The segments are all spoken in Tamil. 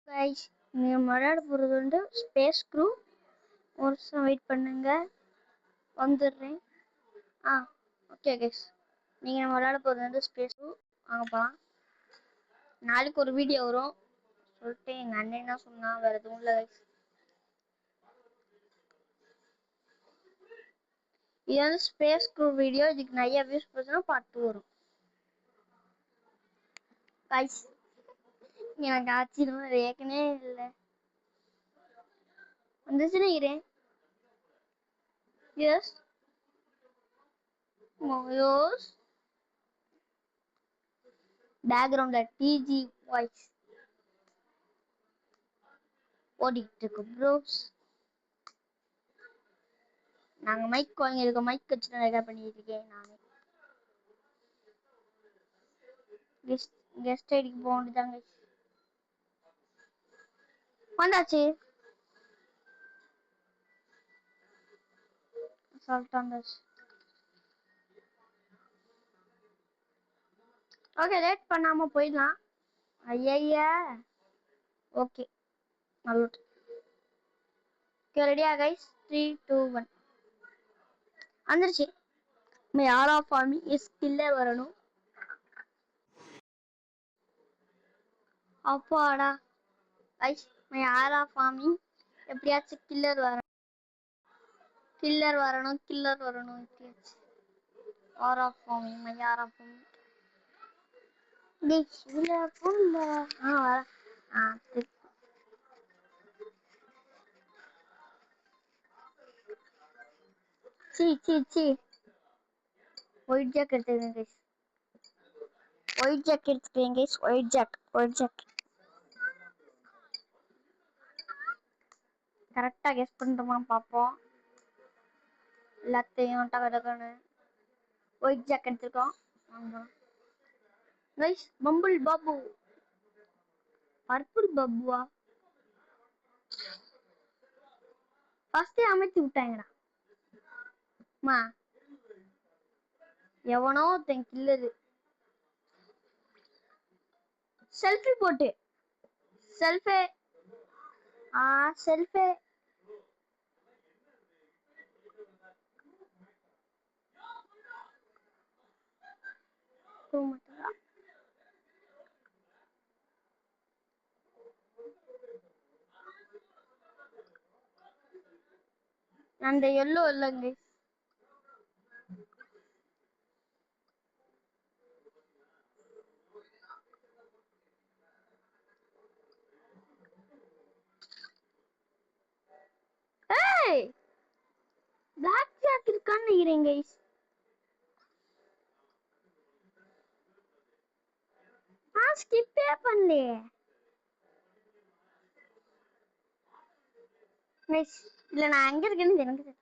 கைஸ், நீங்கள் விளையாட போகிறது வந்து ஸ்பேஸ் க்ரூ. ஒரு நிமிஷம் வெயிட் பண்ணுங்க, வந்துடுறேன். ஓகே கைஸ், நீங்கள் நம்ம விளையாட போகிறது வந்து ஸ்பேஸ் க்ரூ. வாங்க போகலாம். நாளைக்கு ஒரு வீடியோ வரும் சொல்லிட்டு எங்கள் அண்ணன் என்ன சொன்னா, வேறு எதுவும் இல்லை கைஸ். இது வந்து ஸ்பேஸ் க்ரூ வீடியோ. இதுக்கு நிறைய வியூஸ் போச்சுன்னா பார்த்து வரும் கைஸ். எனக்கு ஆச்சரியம் ஏற்கனவே இல்லை வந்துச்சு நினைக்கிறேன். எஸ் மோயோஸ் பேக்ரவுண்ட்ல டிஜி வாய்ஸ் ஓடிக்கிட்டு இருக்கு ப்ரோஸ். நாங்க மைக் வாங்கியிருக்கோம், மைக் வச்சு ரெக்கார்ட் பண்ணிட்டு இருக்கேன் நானே. கெஸ்ட் ஐடிக்கு போக வேண்டியதாங்க. வந்தாச்சு, வந்தாச்சு. ஓகே, லேட் பண்ணாம போயிடலாம். ஐயா ஓகே, நல்ல ரெடியா கைஸ்? 3 2 1 வந்துருச்சு. யாரா ஃபார்மி ஸ்கில்லே வரணும். அப்பாடா கைஸ், யாரா ஃபார்மி எப்படியாச்சும் கில்லர் வரணும். எப்படியாச்சும் ஆரா ஃபார்மி யாரா ஃபார்மி ஒயிட் ஜாக் எடுத்துக்கங்க கைஸ். ஒயிட் ஜாக் எடுத்துக்கங்க கைஸ். ஒயிட் ஜாக் கரெக்டா கெஸ் பண்ணிட்டோமா பார்ப்போம். எல்லாத்தையும் டகடகன்னு ஒயிட் ஜாக் எடுத்துருக்கோம். கைஸ், பம்பிள் பாபு, பர்பிள் பாபுவா ஃபர்ஸ்ட் அமைச்சு விட்டாங்கடா. எவனோ ஒருத்தன் கில்லரு செல்ஃபி போட்டு செல்ஃபே அந்த எல்லோ இல்லைங்க. ஏய், பிளாக் ஜாக் இருக்கான்னு நினைக்கிறேன் கைஸ். ஸ்கிப்பே பண்ணலையே கைஸ். இல்ல, நான் எங்க இருக்கேன்னு எனக்கு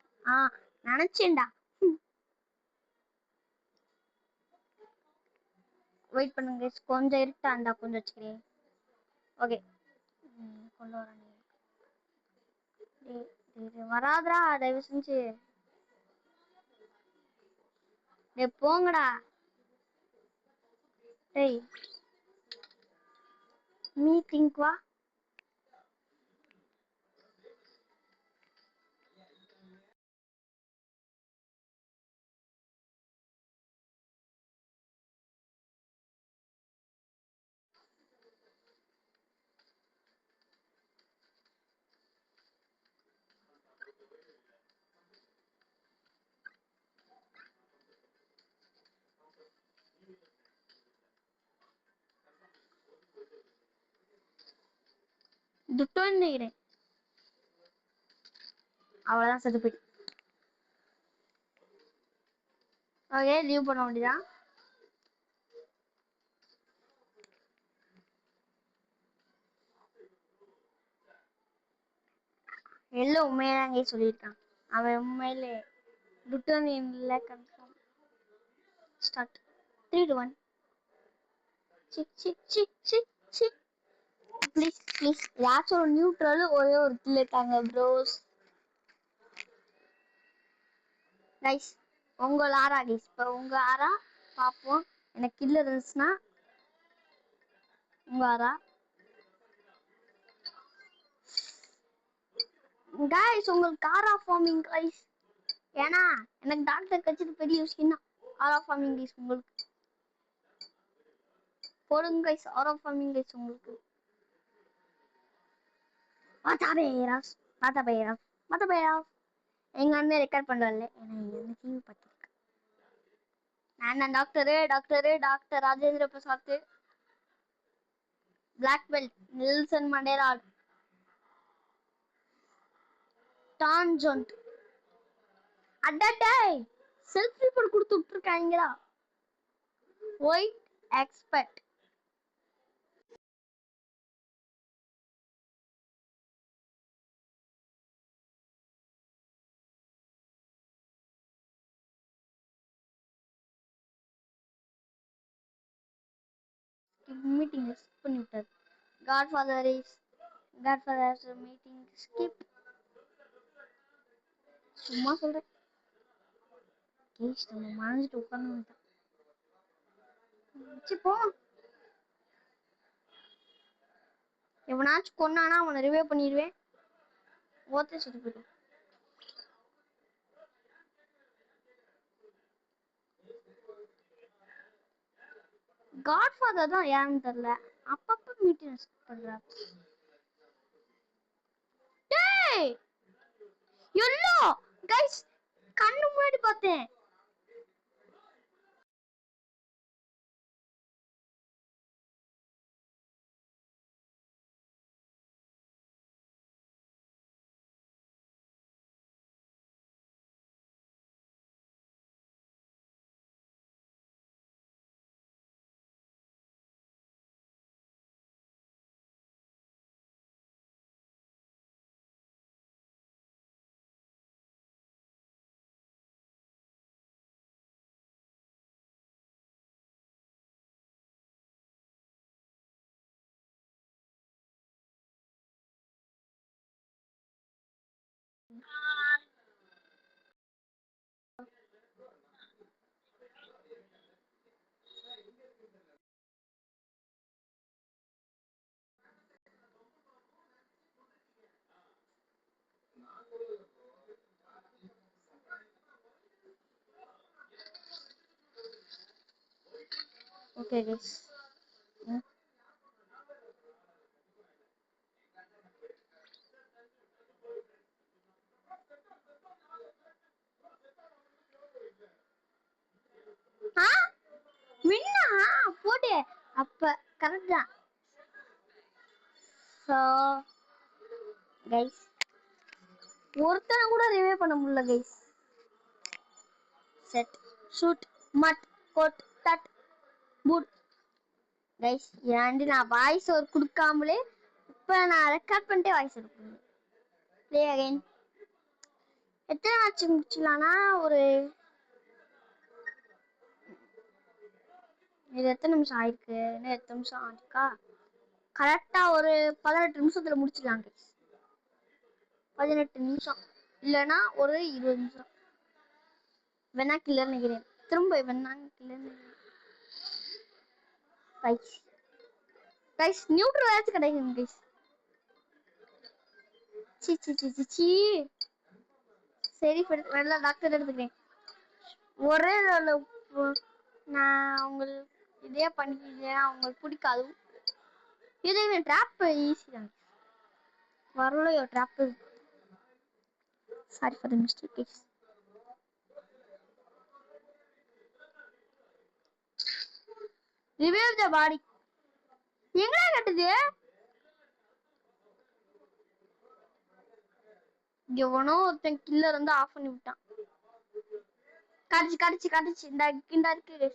நினைச்சேன்டா. வெயிட் பண்ணுங்க கைஸ், கொஞ்சம் இருட்டா இருந்தா கொஞ்சம் வச்சுக்கிறேன். ஓகே, கொண்டு வரேன். வராதரா, தயவு செஞ்சு போங்கடா. டேய் மீட்டிங் வா. துட்டோன்னு நினைக்கிறேன். அவ்வளவுதான், செத்து போய். ஓகே, லீவ் பண்ண வேண்டியதான். எல்லாம் உண்மையாங்க சொல்லியிருக்கான். அவன் உண்மையிலே துட்டோன்னு இல்லை. கன்ஃபார்ம். ஸ்டார்ட் 3 2 1. ப்ளீஸ் யாச்சும் ஒரு நியூட்ரல் ஒரே ஒரு கில் இருக்காங்க ப்ரோஸ். கைஸ், உங்கள் ஆரா கைஸ், இப்போ உங்க ஆரா பார்ப்போம். எனக்கு கில் இருந்துச்சுன்னா உங்க ஆரா. கைஸ் உங்களுக்கு காரா ஃபார்மிங் கைஸ், ஏன்னா எனக்கு டாக்டர் கட்சிட்டு பெரிய விஷயம் தான். காரா ஃபார்மிங் கைஸ் உங்களுக்கு போடுங்க கைஸ். காரா ஃபார்மிங் கைஸ் உங்களுக்கு மாதா பேராஸ் எங்க அண்ணன் ரெக்கார்ட் பண்றாரு. ஏன்னா எங்க அண்ணன் டிவி பார்த்துருக்கு. நான் doctor Rajendra Prasad, black belt Nelson Mandela, டான்ஜொன்ட். அடடே செல்ஃப் ரிப்போர்ட் கொடுத்து விட்டுருக்காங்களா. White expert. மீட்டிங் ஸ்கிப் பண்ணி விட்டார். Godfather meeting skip. சும்மா சொல்றேன். கேஸ் நம்ம மறந்துட்டு உட்கார்ந்து போ. எவனாச்சும் கொன்னானா அவனை ரிவே பண்ணிடுவேன். ஓத்த சுத்தி போயிடும். காட்ஃபாதர் தான் யாருன்னு தெரியல, அப்பப்ப மீட்டிங் ஸ்கிப் பண்றாரு. டேய் எல்லோ கைஸ் கண்ணு முன்னாடி பார்த்தேன். ஓகே கைஸ், வின்னா போடு அப்ப கரெக்ட் தான். சோ கைஸ் ஒருத்தனை கூட ரிவே பண்ண முடியல கைஸ். செட் ஷூட் மட் கோட் தட் பூட் கைஸ். ஏன்டி நான் வாய்ஸ் ஒரு கொடுக்காமலே இப்ப நான் ரெக்கார்ட் பண்ணிட்டே வாய்ஸ் எடுக்கணும். Play again. எத்தனை மேட்ச் முடிச்சலாம்னா ஒரு இது எத்தனை நிமிஷம் ஆயிருக்கு, இன்னும் எத்தனை நிமிஷம் ஆயிருக்கா, கரெக்டா ஒரு 18 நிமிஷத்துல முடிச்சிடலாம் கைஸ். 18 நிமிஷம் இல்லைன்னா ஒரு 20 நிமிஷம் வேணா கில்லர் நினைக்கிறேன். திரும்ப வேணா கில்லர் கைஸ். கைஸ் நியூட்ரல் ஏதாச்சும் கிடைக்கும் guys. C C C C C சரி வேணா டாக்டர் எடுத்துக்கிறேன். ஒரே நான் உங்களுக்கு இதே பண்ணிக்கிறேன், அவங்களுக்கு பிடிக்காது. இது ட்ராப் ஈஸி தான். வரலையோ drop. Sorry for the mistake guys. Revive the body எங்கடா கட்டுது? எவனோ ஒருத்தன் கில்லர் வந்து ஆஃப் பண்ணி விட்டான். கடிச்சு இந்த இருக்கு.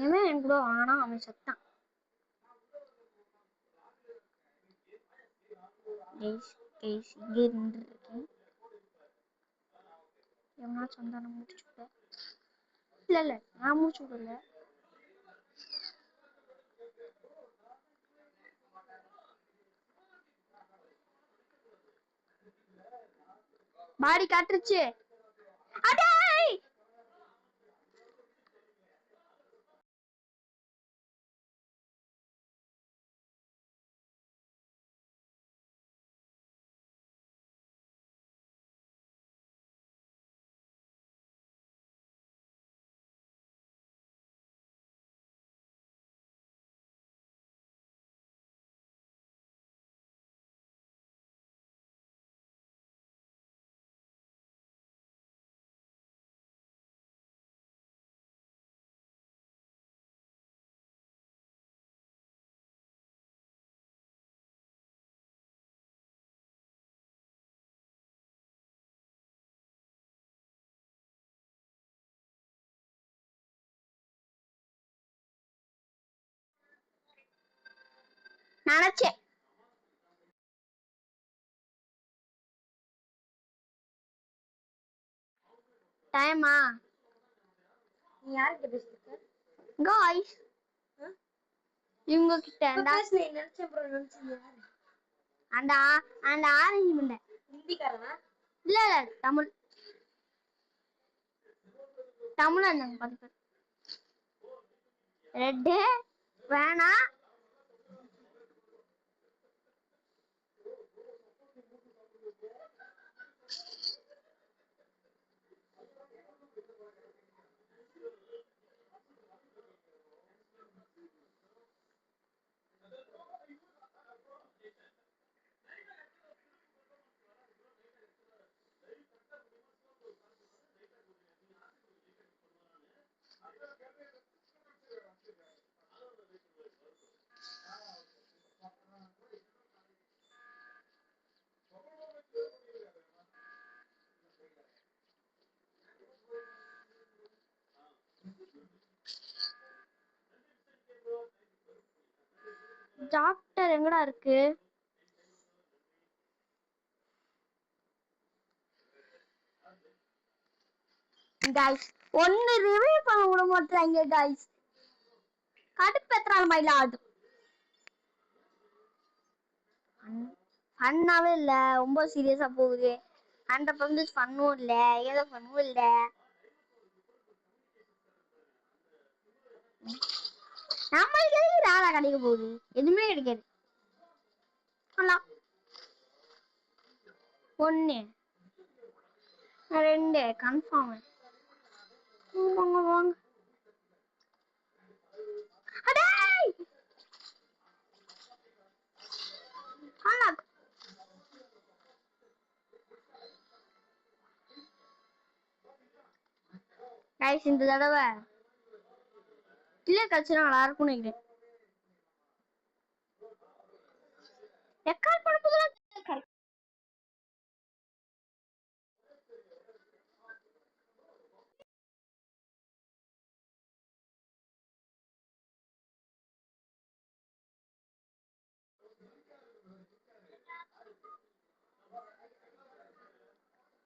இவன் என் கூட வாங்கினா அவன் செத்தான். இங்கே இருந்துருக்கேன். எவனா சந்தானம் முடிச்சுட்ட? இல்ல நான் முடிச்சு விடல. பாடி காட்டுருச்சு. அடேய் நினைச்சேன். டைமா? நீ யார்கிட்ட பேசிருக்க? காய்ஸ் இவங்க கிட்ட நினைச்சேன் ப்ரோ. நினைச்சீங்க அந்த அந்த ஆரஞ்சு மண்டை ஹிந்திக்காரனா? இல்ல தமிழ் இருந்தாங்க 10 பேர். ரெட்டு வேணா டாக்டர் எங்கடா இருக்கு? गाइस ஒன்னு ரிவ்யூ பண்ண விட மாட்டறாங்க गाइस. கடுப்பேத்துறாங்க மயிலாடு. ஃபன்னாவே இல்ல, ரொம்ப சீரியஸா போகுது. அந்த பந்து ஃபன்னும் இல்ல, ஏதோ ஃபன்னும் இல்ல. நம்மளுக்கு எதுக்கு ராடா கிடைக்க போகுது? எதுவுமே கிடைக்காது. ஒன்னு 2 கன்ஃபார்ம். வாங்க வாங்க. அடேய் ஹாலக் गाइस இந்த தடவை கில்ல கட்சினா நல்லா இருக்கும்னு நினைக்கிறேன். ரெக்கார்ட் பண்ணும்போது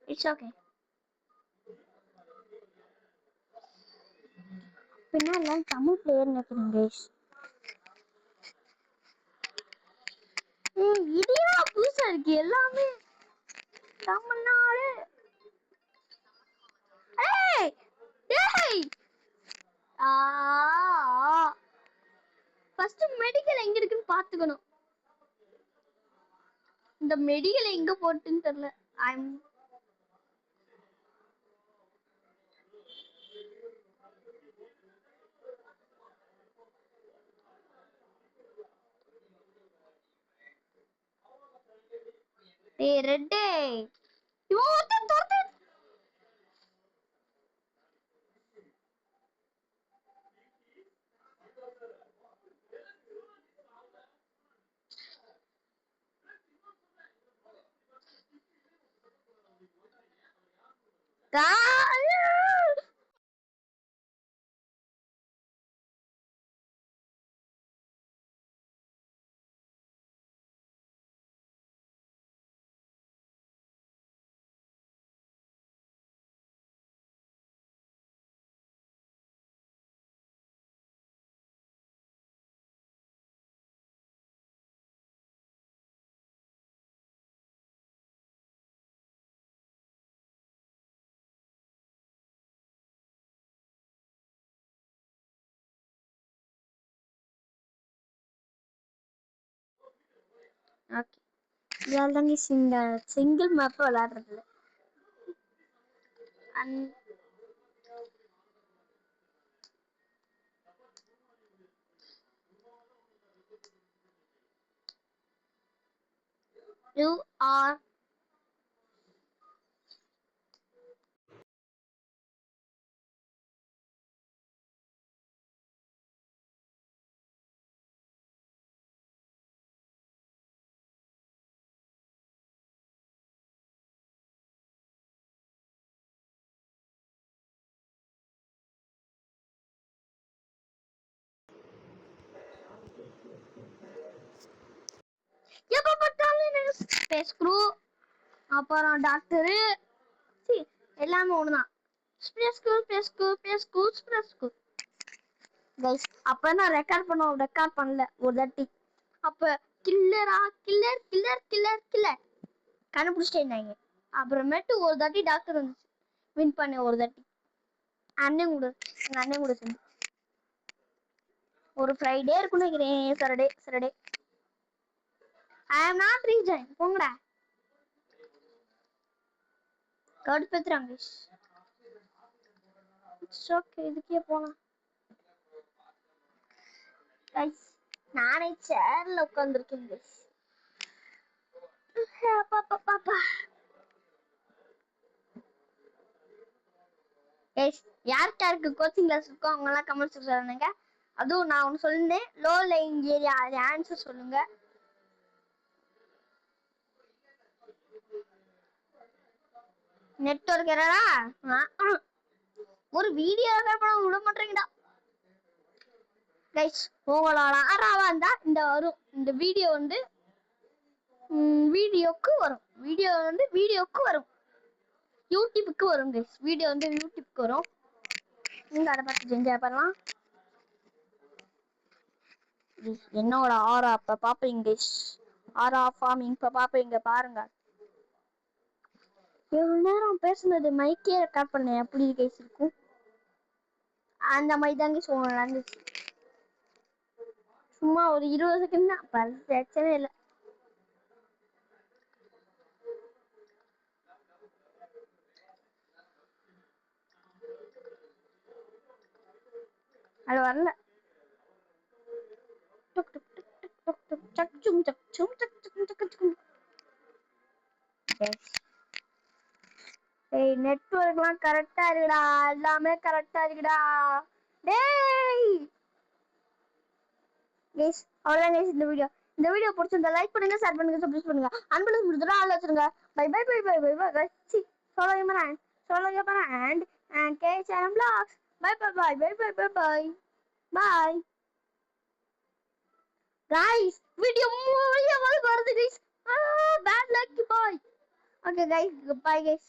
இட்ஸ் ஓகே. பின்னால தமிழ் பிளேயர் நினைக்கிறேன் गाइस. இது புதுசா இருக்கு எல்லாமே தமிழ்நாடு. ஏய் ஏய் ஃபர்ஸ்ட் மெடிக்கல் எங்க இருக்குன்னு பாத்துக்கணும். இந்த மெடிக்கல் எங்க போட்டுன்னு தெரியல. ஏய் ரெட் இவன் தோத்து. ஓகே இதால தாங்க சிங்கிள் மேப் விளையாடுறது you are எப்ப பார்த்தாலும் எனக்கு ஸ்பேஸ் க்ரூ அப்புறம் டாக்டரு எல்லாமே ஒண்ணுதான் space crew space crew space crew space crew guys அப்ப நான் ரெக்கார்ட் பண்ணல ஒரு தாட்டி அப்ப கில்லரா கில்லர் கில்லர் கில்லர் கில்லர் கண்டுபிடிச்சிட்டேன் அப்புறமேட்டு ஒரு தாட்டி டாக்டர் வந்துச்சு வின் பண்ணேன் ஒரு தாட்டி அண்ணன் கூட சேர்ந்து ஒரு ஃப்ரைடே இருக்குன்னு நினைக்கிறேன் Saturday I am not rejoin போங்கடா கடுப்பேத்துறாங்க இட்ஸ் ஓகே இதுக்கே போலாம் கைஸ் நானே சேர்ல உட்கார்ந்துருக்கேன் கைஸ் பாப்பா கைஸ் யாருக்கு கோச்சிங் கிளாஸ் இருக்கோ அவங்க எல்லாம் கமெண்ட்ஸ் சொல்லுங்க அதுவும் நான் ஒன்னு சொல்லிருந்தேன் லோ லைங் ஏரியா ஆன்சர் சொல்லுங்க நெட்வொர்க் எரரா ஒரு வீடியோ ரெக்கார்ட் பண்ண விட மாட்டேங்கடா கைஸ் உங்களோட ஆறாவா இருந்தா இந்த வீடியோ வந்து வீடியோக்கு வரும் யூடியூப்க்கு வரும் கைஸ் வீடியோ வந்து யூடியூப்க்கு வரும் நீங்க அதை பார்த்து என்ஜாய் பண்ணலாம் என்னோட ஆரா அப்ப பாப்பீங்க கைஸ் ஆரா ஃபார்மிங் இப்ப பாப்பீங்க பாருங்க எவ்வளவு நேரம் பேசுனது மைக்கே ரெக்கார்ட் பண்ணேன் எப்படி கைஸ் இருக்கும் அந்த மாதிரி தாங்க நடந்துச்சு சும்மா ஒரு 20 செகண்ட் தான் பிரச்சனை இல்லை அது வரல நெட்வொர்க்லாம் கரெக்டா இருக்குடா எல்லாமே கரெக்டா இருக்குடா டேய் கைஸ் அவ்வளவுதான் கைஸ் இந்த வீடியோ பிடிச்சிருந்தா லைக் பண்ணுங்க ஷேர் பண்ணுங்க சப்ஸ்கிரைப் பண்ணுங்க அன்புல முடிஞ்சா ஆல் வச்சிருங்க bye bye bye bye bye bye சி சொல்லுங்க பாரு and K channel vlogs bye bye bye bye bye bye bye bye guys video மூலியமா வருது guys bad luck bye okay guys bye guys